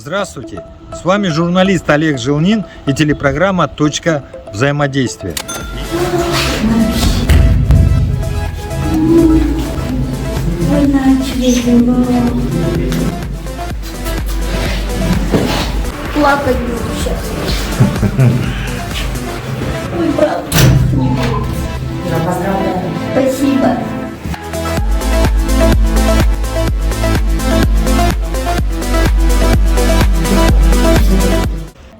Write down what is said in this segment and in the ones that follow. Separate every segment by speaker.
Speaker 1: Здравствуйте, с вами журналист Олег Жилнин и телепрограмма «Точка взаимодействия».
Speaker 2: Вы начали плакать буду сейчас. Ой, правда, не буду.
Speaker 3: Я поздравляю.
Speaker 2: Спасибо.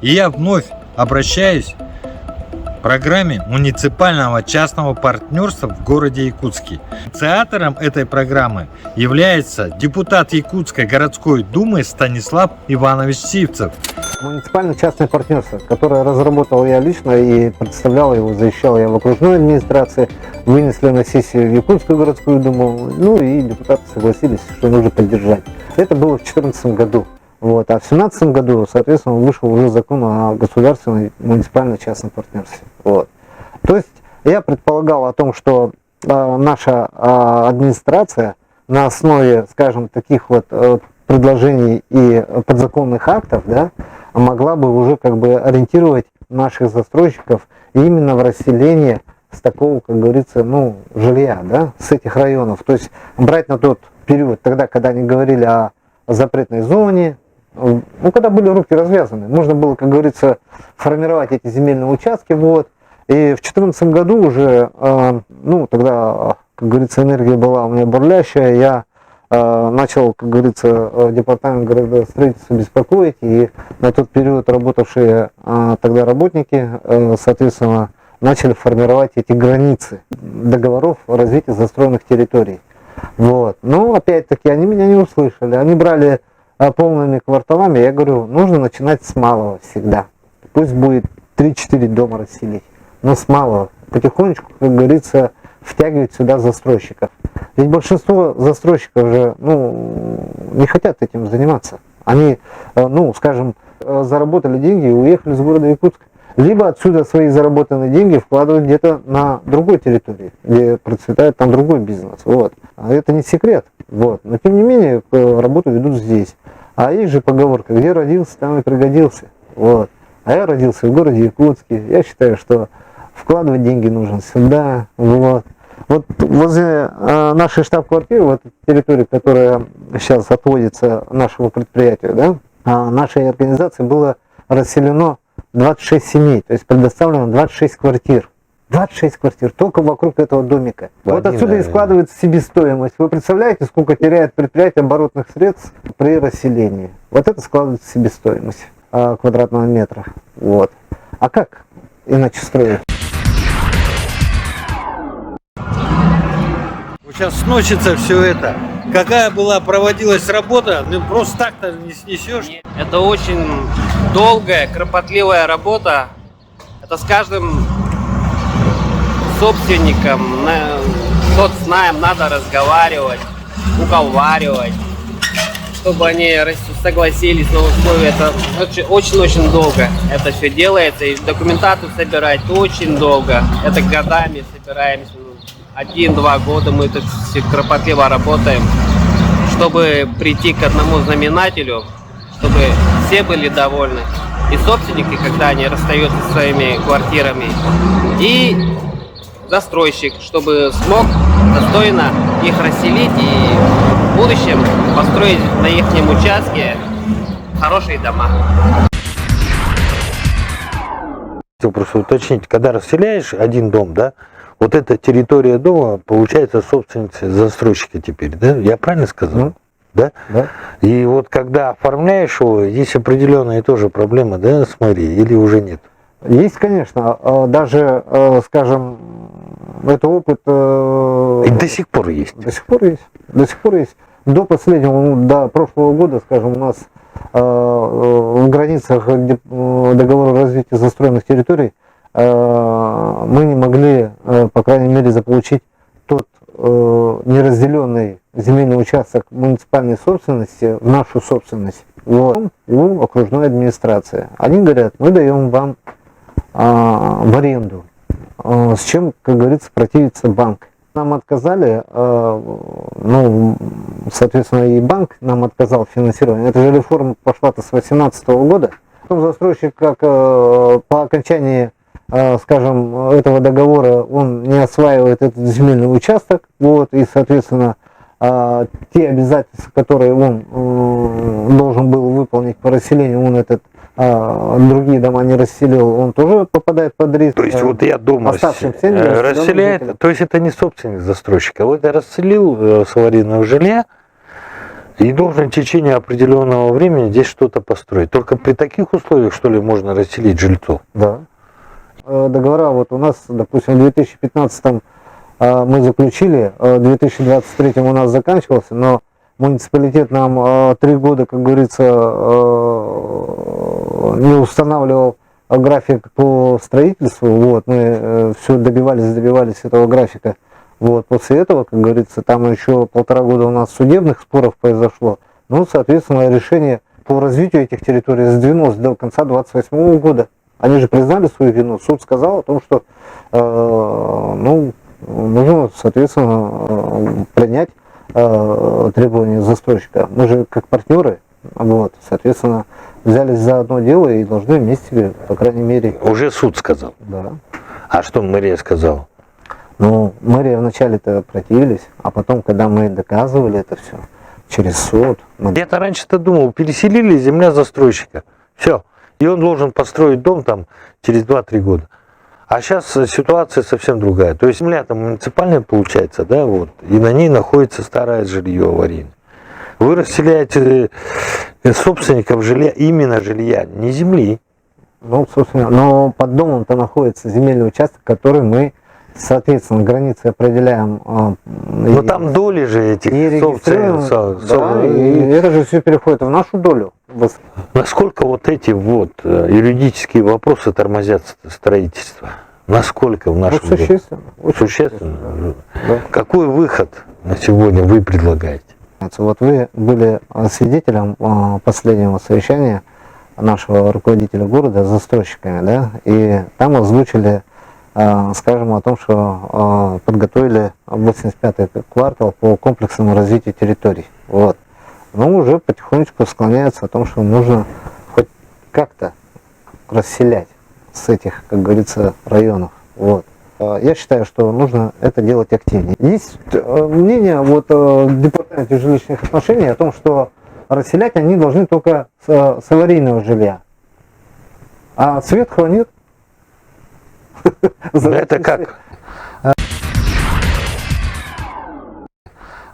Speaker 1: И я вновь обращаюсь к программе муниципального частного партнерства в городе Якутске. Инициатором этой программы является депутат Якутской городской думы Станислав Иванович Сивцев.
Speaker 4: Муниципальное частное партнерство, которое разработал я лично и представлял его, защищал я в окружной администрации, вынесли на сессию в Якутскую городскую думу, ну и депутаты согласились, что нужно поддержать. Это было в 2014 году. Вот. А в 2017 году, соответственно, вышел уже закон о государственном муниципально-частном партнерстве. Вот. То есть я предполагал о том, что наша администрация на основе, скажем, таких вот предложений и подзаконных актов, да, могла бы уже как бы ориентировать наших застройщиков именно в расселение с такого, как говорится, ну, жилья, да, с этих районов. То есть брать на тот период, тогда, когда они говорили о запретной зоне, ну, когда были руки развязаны, можно было, как говорится, формировать эти земельные участки, вот. И в 2014 году уже, ну, тогда, как говорится, энергия была у меня бурлящая, я начал, как говорится, департамент градостроительства беспокоить, и на тот период работавшие тогда работники, соответственно, начали формировать эти границы договоров о развитии застроенных территорий. Вот. Но, опять-таки, они меня не услышали, они брали полными кварталами. Я говорю, нужно начинать с малого всегда. Пусть будет 3-4 дома расселить, но с малого. Потихонечку, как говорится, втягивать сюда застройщиков. Ведь большинство застройщиков же, ну, не хотят этим заниматься. Они, ну, скажем, заработали деньги и уехали из города Якутска. Либо отсюда свои заработанные деньги вкладывают где-то на другой территории, где процветает там другой бизнес. Вот. А это не секрет. Вот. Но тем не менее, работу ведут здесь. А есть же поговорка, где родился, там и пригодился. Вот. А я родился в городе Якутске. Я считаю, что вкладывать деньги нужно сюда. Вот. Вот возле нашей штаб-квартиры, вот территории, которая сейчас отводится нашему предприятию, да, нашей организации было расселено 26 семей, то есть предоставлено 26 квартир. 26 квартир только вокруг этого домика. Вот отсюда и складывается себестоимость. Вы представляете, сколько теряет предприятие оборотных средств при расселении? Вот это складывается себестоимость квадратного метра. Вот. А как иначе строить?
Speaker 1: Сейчас сносится все это. Какая была проводилась работа, ну, просто так-то не снесешь.
Speaker 5: Это очень долгая, кропотливая работа. Это с каждым собственником, соцнаем надо разговаривать, уговаривать, чтобы они согласились на условия. Это очень-очень долго это все делается. И документацию собирать очень долго. Это годами собираемся. 1-2 года мы это все кропотливо работаем, чтобы прийти к одному знаменателю, чтобы все были довольны. И собственники, когда они расстаются со своими квартирами, и застройщик, чтобы смог достойно их расселить и в будущем построить на их участке хорошие дома.
Speaker 6: Хотел просто уточнить, когда расселяешь один дом, да, вот эта территория дома получается собственницей застройщика теперь, да? Я правильно сказал? Да?
Speaker 4: Да.
Speaker 6: И вот когда оформляешь его, есть определенные тоже проблемы, да, с мэрией, или уже нет?
Speaker 4: Есть, конечно. Даже, скажем, это опыт...
Speaker 6: И до сих пор есть?
Speaker 4: До сих пор есть. До сих пор есть. До последнего, ну, до прошлого года, скажем, у нас в границах договора развития застроенных территорий мы не могли, по крайней мере, заполучить тот неразделенный земельный участок муниципальной собственности в нашу собственность. Вот. У окружной администрации. Они говорят, мы даем вам в аренду. С чем, как говорится, противится банк. Нам отказали, ну, соответственно, и банк нам отказал в финансировании. Эта же реформа пошла-то с 2018 года. Потом застройщик, как по окончании, скажем, этого договора, он не осваивает этот земельный участок, вот, и, соответственно, те обязательства, которые он должен был выполнить по расселению, он этот другие дома не расселил, он тоже попадает под риск.
Speaker 6: То есть вот я дома расселяет, то есть это не собственник застройщика, вот я расселил с аварийного жилья и должен в течение определенного времени здесь что-то построить. Только при таких условиях, что ли, можно расселить жильцов?
Speaker 4: Да. Договора вот у нас, допустим, в 2015 мы заключили, в 2023 у нас заканчивался, но муниципалитет нам 3 года, как говорится, не устанавливал график по строительству. Вот, мы все добивались этого графика. Вот, после этого, как говорится, там еще 1,5 года у нас судебных споров произошло. Ну, соответственно, решение по развитию этих территорий сдвинулось до конца 2028 года. Они же признали свою вину. Суд сказал о том, что ну, нужно, соответственно, принять требования застройщика. Мы же как партнеры, вот, соответственно, взялись за одно дело и должны вместе, по крайней мере...
Speaker 6: Уже суд сказал?
Speaker 4: Да.
Speaker 6: А что мэрия сказала?
Speaker 4: Ну, мэрия вначале-то противились, а потом, когда мы доказывали это все через суд...
Speaker 6: Я-то раньше-то думал, переселили, земля застройщика. Все. И он должен построить дом там через 2-3 года. А сейчас ситуация совсем другая. То есть земля там муниципальная получается, да, вот, и на ней находится старое жилье аварийное. Вы расселяете собственников жилья, именно жилья, не земли.
Speaker 4: Ну, собственно, но под домом-то находится земельный участок, который мы, соответственно, границы определяем.
Speaker 6: Но там доли же этих собственников.
Speaker 4: Да, и это же все переходит в нашу долю.
Speaker 6: Насколько вот эти вот юридические вопросы тормозят строительство? Насколько в нашем
Speaker 4: ну, существенно.
Speaker 6: Существенно?
Speaker 4: Да.
Speaker 6: Какой выход на сегодня вы предлагаете?
Speaker 4: Вот вы были свидетелем последнего совещания нашего руководителя города с застройщиками, да, и там озвучили, скажем, о том, что подготовили 85-й квартал по комплексному развитию территорий. Вот. Но уже потихонечку склоняется о том, что нужно хоть как-то расселять с этих, как говорится, районов. Вот. Я считаю, что нужно это делать активнее. Есть мнение вот, в Департаменте жилищных отношений о том, что расселять они должны только с аварийного жилья. А светлого нет.
Speaker 6: Это как?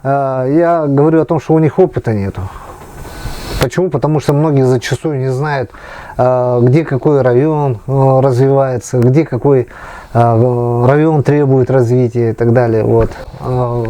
Speaker 4: Я говорю о том, что у них опыта нету. Почему? Потому что многие зачастую не знают, где какой район развивается, где какой район требует развития и так далее. Вот.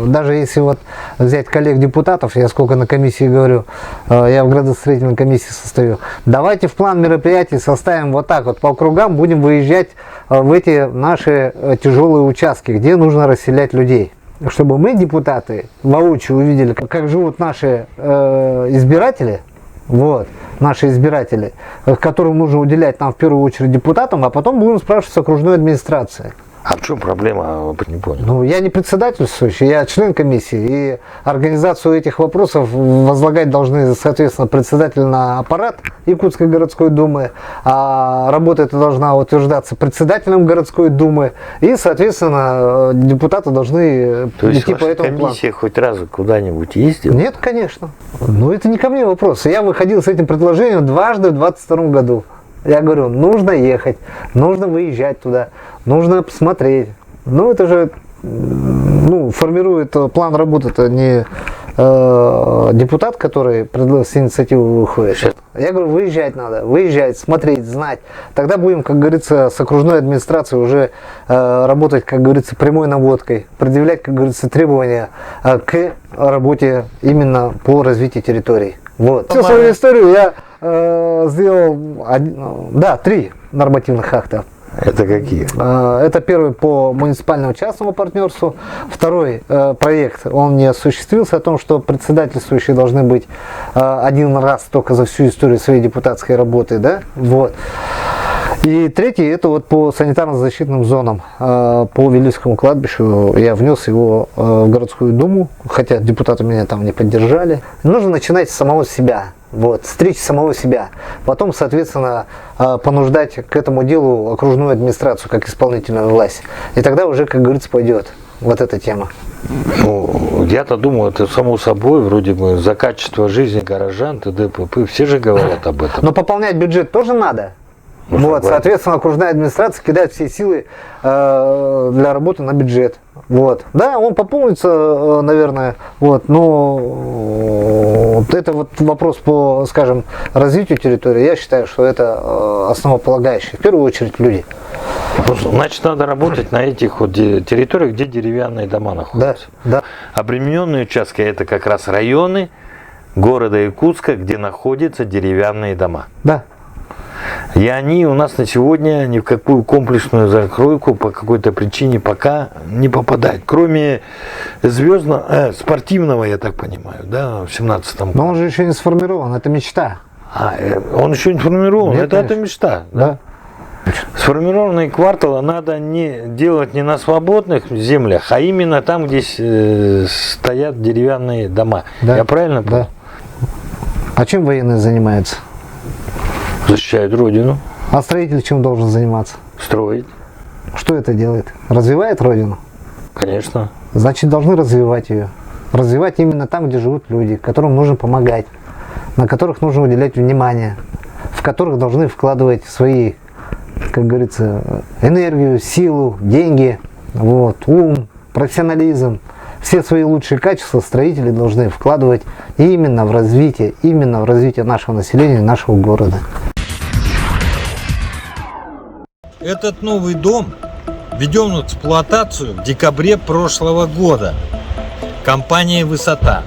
Speaker 4: Даже если вот взять коллег-депутатов, я сколько на комиссии говорю, я в градостроительной комиссии состою, давайте в план мероприятий составим вот так вот по округам, будем выезжать в эти наши тяжелые участки, где нужно расселять людей. Чтобы мы, депутаты, воочию увидели, как живут наши избиратели, вот, наши избиратели, которым нужно уделять нам в первую очередь депутатам, а потом будем спрашивать с окружной администрации.
Speaker 6: А в чем проблема? Не понял.
Speaker 4: Ну, я не председательствующий, я член комиссии, и организацию этих вопросов возлагать должны, соответственно, председатель на аппарат Якутской городской думы, а работа эта должна утверждаться председателем городской думы, и, соответственно, депутаты должны идти по этому плану.
Speaker 6: Комиссия хоть раз куда-нибудь ездила?
Speaker 4: Нет, конечно. Но это не ко мне вопрос. Я выходил с этим предложением дважды в 2022 году. Я говорю, нужно ехать, нужно выезжать туда, нужно посмотреть. Ну, это же, ну, формирует план работы, это не депутат, который с инициативой выходит. Я говорю, выезжать надо, выезжать, смотреть, знать. Тогда будем, как говорится, с окружной администрацией уже работать, как говорится, прямой наводкой, предъявлять, как говорится, требования к работе именно по развитию территорий. Вот. Всю свою историю я сделал, да, 3 нормативных акта.
Speaker 6: Это какие?
Speaker 4: Это первый по муниципальному частному партнерству. Второй проект, он не осуществился, о том, что председательствующие должны быть один раз только за всю историю своей депутатской работы. Да? Вот. И третий, это вот по санитарно-защитным зонам. По Вилюйскому кладбищу я внес его в городскую думу, хотя депутаты меня там не поддержали. Нужно начинать с самого себя. Вот, стричь самого себя. Потом, соответственно, понуждать к этому делу окружную администрацию, как исполнительную власть. И тогда уже, как говорится, пойдет вот эта тема.
Speaker 6: Ну, я-то думаю, это само собой, вроде бы, за качество жизни горожан, т.д. п.п. Все же говорят об этом.
Speaker 4: Но пополнять бюджет тоже надо.
Speaker 6: Ну,
Speaker 4: Вот,
Speaker 6: согласен.
Speaker 4: соответственно, окружная администрация кидает все силы для работы на бюджет. Вот. Да, он пополнится, наверное, вот, но это вот вопрос по, скажем, развитию территории. Я считаю, что это основополагающее. В первую очередь люди.
Speaker 6: Значит, надо работать на этих вот территориях, где деревянные дома
Speaker 4: Да,
Speaker 6: находятся.
Speaker 4: да.
Speaker 6: Обремененные участки – это как раз районы города Якутска, где находятся деревянные дома.
Speaker 4: Да.
Speaker 6: И они у нас на сегодня ни в какую комплексную застройку по какой-то причине пока не попадают. Кроме спортивного, я так понимаю, да, в 17-м.
Speaker 4: Но он же еще не сформирован, это мечта.
Speaker 6: Он еще не сформирован,
Speaker 4: Нет,
Speaker 6: это
Speaker 4: конечно.
Speaker 6: мечта.
Speaker 4: Да.
Speaker 6: Сформированные кварталы надо не делать не на свободных землях, а именно там, где стоят деревянные дома.
Speaker 4: Да.
Speaker 6: Я правильно понял?
Speaker 4: Да. А чем военные занимаются?
Speaker 6: Защищают Родину,
Speaker 4: А строитель чем должен заниматься?
Speaker 6: строить,
Speaker 4: Что это делает? Развивает Родину?
Speaker 6: конечно.
Speaker 4: Значит, должны развивать ее. Развивать именно там, где живут люди, которым нужно помогать, на которых нужно уделять внимание, в которых должны вкладывать свои, как говорится, энергию, силу, деньги, вот, ум, профессионализм. Все свои лучшие качества строители должны вкладывать именно в развитие нашего населения, нашего города.
Speaker 1: Этот новый дом введен в эксплуатацию в декабре прошлого года компанией «Высота»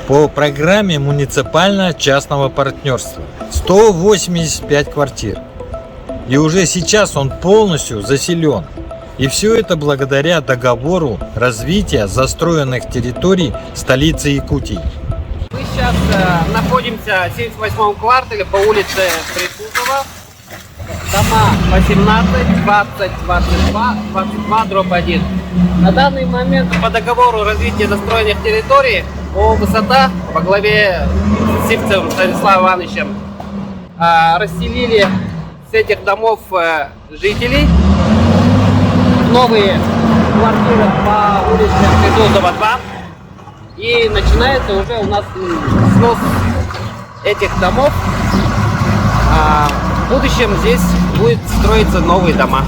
Speaker 1: по программе муниципально-частного партнерства. 185 квартир. И уже сейчас он полностью заселен. И все это благодаря договору развития застроенных территорий столицы Якутии.
Speaker 5: Мы сейчас находимся в 78-м квартале по улице Прикусова. Дома 18, 20, 22, 22/1. На данный момент по договору развития застроенных территорий ООО «Высота» во главе с Сивцевым Станиславом Ивановичем расселили с этих домов жителей в новые квартиры по улице Прикусова 2. И начинается уже у нас снос этих домов. В будущем здесь будет строиться новые дома.